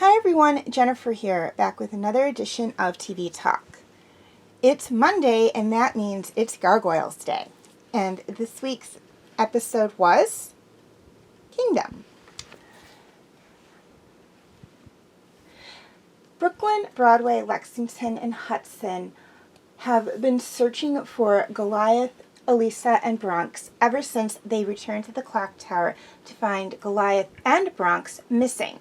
Hi everyone, Jennifer here, back with another edition of TV Talk. It's Monday, and that means it's Gargoyles Day. And this week's episode was Kingdom. Brooklyn, Broadway, Lexington, and Hudson have been searching for Goliath, Elisa, and Bronx ever since they returned to the clock tower to find Goliath and Bronx missing.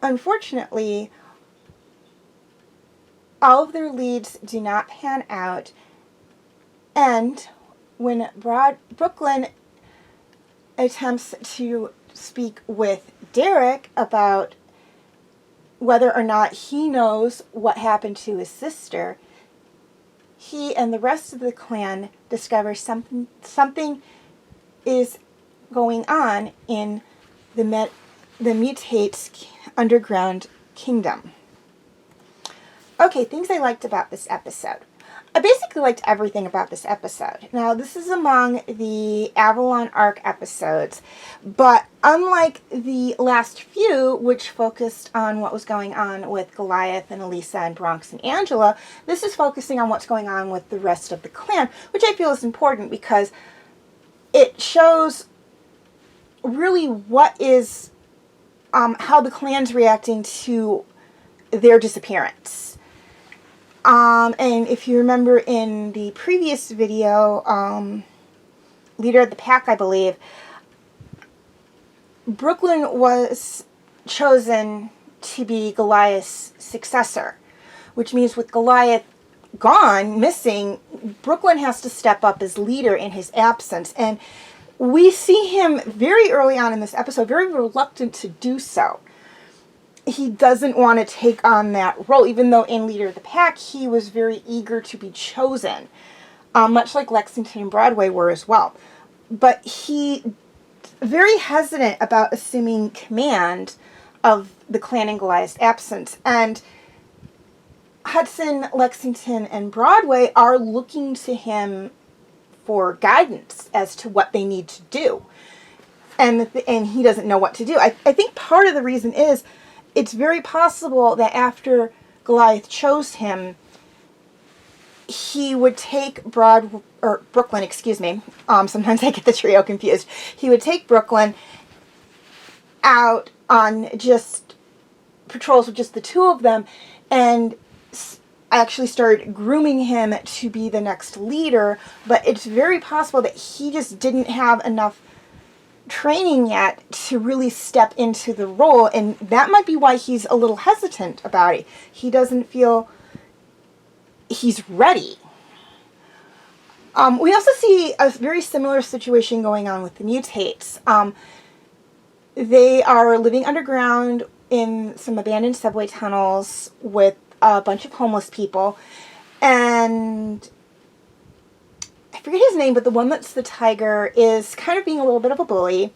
Unfortunately, all of their leads do not pan out, and when Brooklyn attempts to speak with Derek about whether or not he knows what happened to his sister, he and the rest of the clan discover something is going on in the Mutates underground kingdom. Okay, things I liked about this episode. I basically liked everything about this episode. Now, this is among the Avalon Arc episodes, but unlike the last few, which focused on what was going on with Goliath and Elisa and Bronx and Angela, this is focusing on what's going on with the rest of the clan, which I feel is important because it shows really what is how the clan's reacting to their disappearance. And if you remember in the previous video, Leader of the Pack, I believe, Brooklyn was chosen to be Goliath's successor, which means with Goliath gone, missing, Brooklyn has to step up as leader in his absence. And we see him very early on in this episode, very reluctant to do so. He doesn't want to take on that role, even though in Leader of the Pack, he was very eager to be chosen, much like Lexington and Broadway were as well. But he very hesitant about assuming command of the clan in Goliath's absence. And Hudson, Lexington, and Broadway are looking to him for guidance as to what they need to do. And he doesn't know what to do. I think part of the reason is it's very possible that after Goliath chose him, he would take Brooklyn, excuse me. Sometimes I get the trio confused. He would take Brooklyn out on just patrols with just the two of them, and actually started grooming him to be the next leader. But it's very possible that he just didn't have enough training yet to really step into the role, and that might be why he's a little hesitant about it. He doesn't feel he's ready. We also see a very similar situation going on with the Mutates. They are living underground in some abandoned subway tunnels with a bunch of homeless people, and I forget his name, but the one that's the tiger is kind of being a little bit of a bully.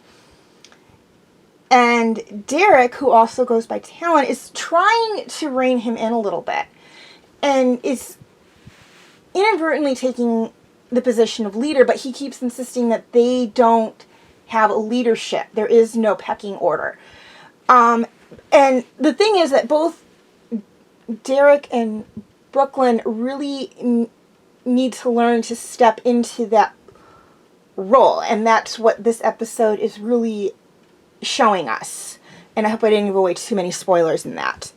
And Derek, who also goes by Talon, is trying to rein him in a little bit and is inadvertently taking the position of leader, but he keeps insisting that they don't have leadership. There is no pecking order. And the thing is that both Derek and Brooklyn really need to learn to step into that role, and that's what this episode is really showing us. And I hope I didn't give away too many spoilers in that.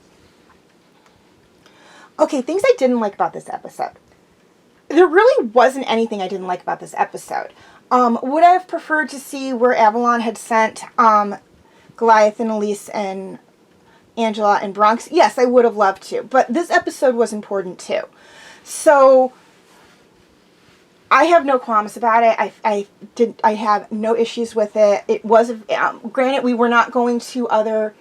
Okay, things I didn't like about this episode. There really wasn't anything I didn't like about this episode. Would I have preferred to see where Avalon had sent Goliath and Elise and Angela and Bronx? Yes, I would have loved to, but this episode was important too. So I have no qualms about it. I have no issues with it. It was, granted, we were not going to other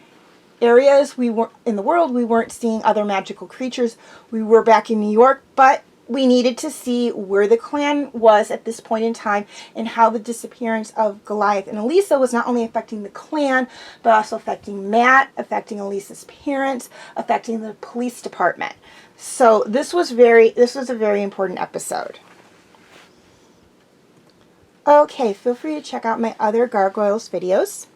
areas. We were in the world. We weren't seeing other magical creatures. We were back in New York, but we needed to see where the clan was at this point in time and how the disappearance of Goliath and Elisa was not only affecting the clan, but also affecting Matt, affecting Elisa's parents, affecting the police department. So this was a very important episode. Okay, feel free to check out my other Gargoyles videos.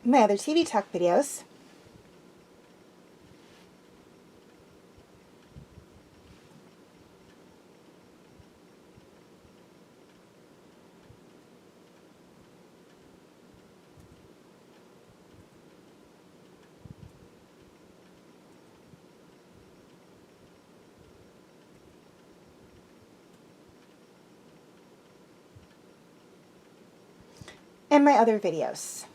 my other TV talk videos. And my other videos.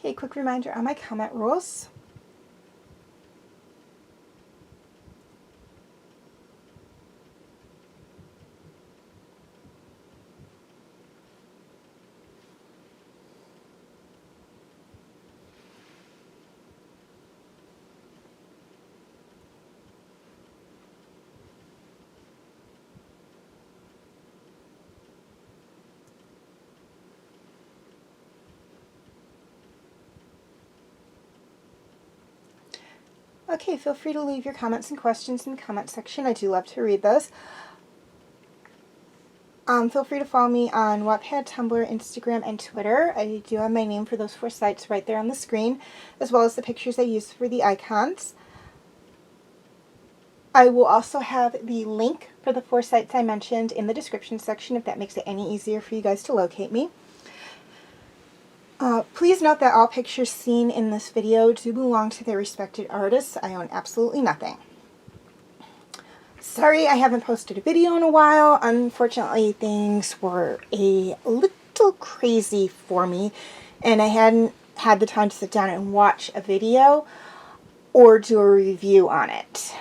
Okay, quick reminder on my comment rules. Okay, feel free to leave your comments and questions in the comment section. I do love to read those. Feel free to follow me on Wattpad, Tumblr, Instagram, and Twitter. I do have my name for those 4 sites right there on the screen, as well as the pictures I use for the icons. I will also have the link for the 4 sites I mentioned in the description section if that makes it any easier for you guys to locate me. Please note that all pictures seen in this video do belong to their respected artists. I own absolutely nothing. Sorry I haven't posted a video in a while. Unfortunately, things were a little crazy for me, and I hadn't had the time to sit down and watch a video or do a review on it.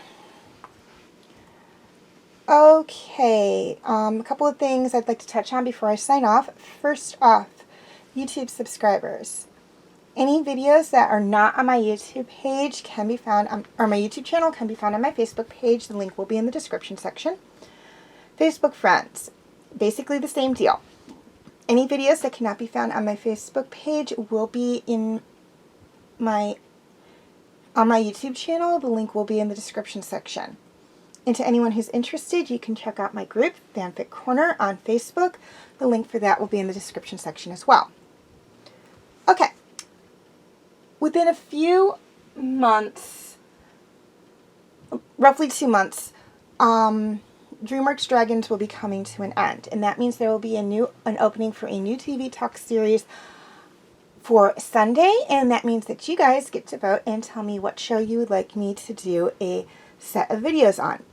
Okay, a couple of things I'd like to touch on before I sign off. First off, YouTube subscribers. Any videos that are not on my YouTube page can be found on, or my YouTube channel can be found on my Facebook page. The link will be in the description section. Facebook friends. Basically the same deal. Any videos that cannot be found on my Facebook page will be on my YouTube channel. The link will be in the description section. And to anyone who's interested, you can check out my group, Fanfic Corner, on Facebook. The link for that will be in the description section as well. Okay. Within a few months, roughly 2 months, DreamWorks Dragons will be coming to an end. And that means there will be an opening for a new TV talk series for Sunday. And that means that you guys get to vote and tell me what show you would like me to do a set of videos on.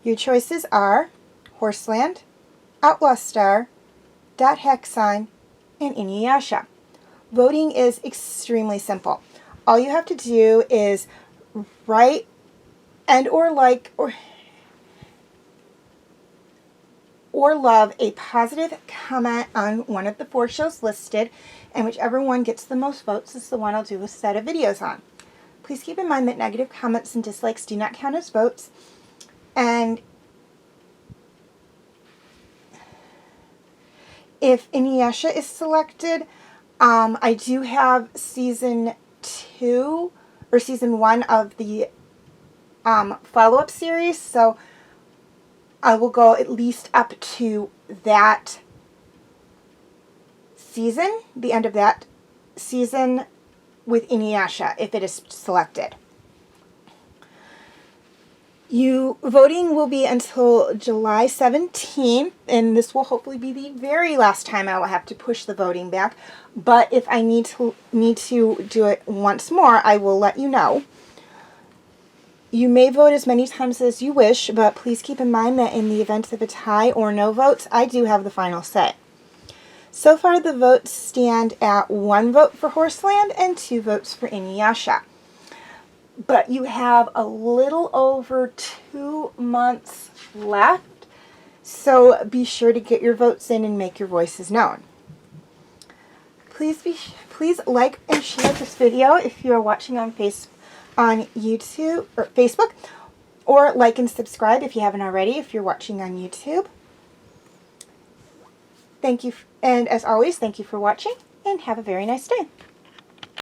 Your choices are Horseland, Outlaw Star, Dot Hack Sign, and Inuyasha. Voting is extremely simple. All you have to do is write and or like or or love a positive comment on one of the 4 shows listed, and whichever one gets the most votes is the one I'll do a set of videos on. Please keep in mind that negative comments and dislikes do not count as votes, and if Inuyasha is selected, I do have season 2 or season 1 of the follow-up series, so I will go at least up to that season, the end of that season with Inuyasha, if it is selected. Voting will be until July 17th, and this will hopefully be the very last time I will have to push the voting back, but if I need to do it once more, I will let you know. You may vote as many times as you wish, but please keep in mind that in the event of a tie or no votes, I do have the final say. So far, the votes stand at 1 vote for Horseland and 2 votes for Inuyasha. But you have a little over 2 months left, so be sure to get your votes in and make your voices known. Please like and share this video if you are watching on YouTube or Facebook, or like and subscribe if you haven't already if you're watching on YouTube. Thank you, and as always, thank you for watching, and have a very nice day.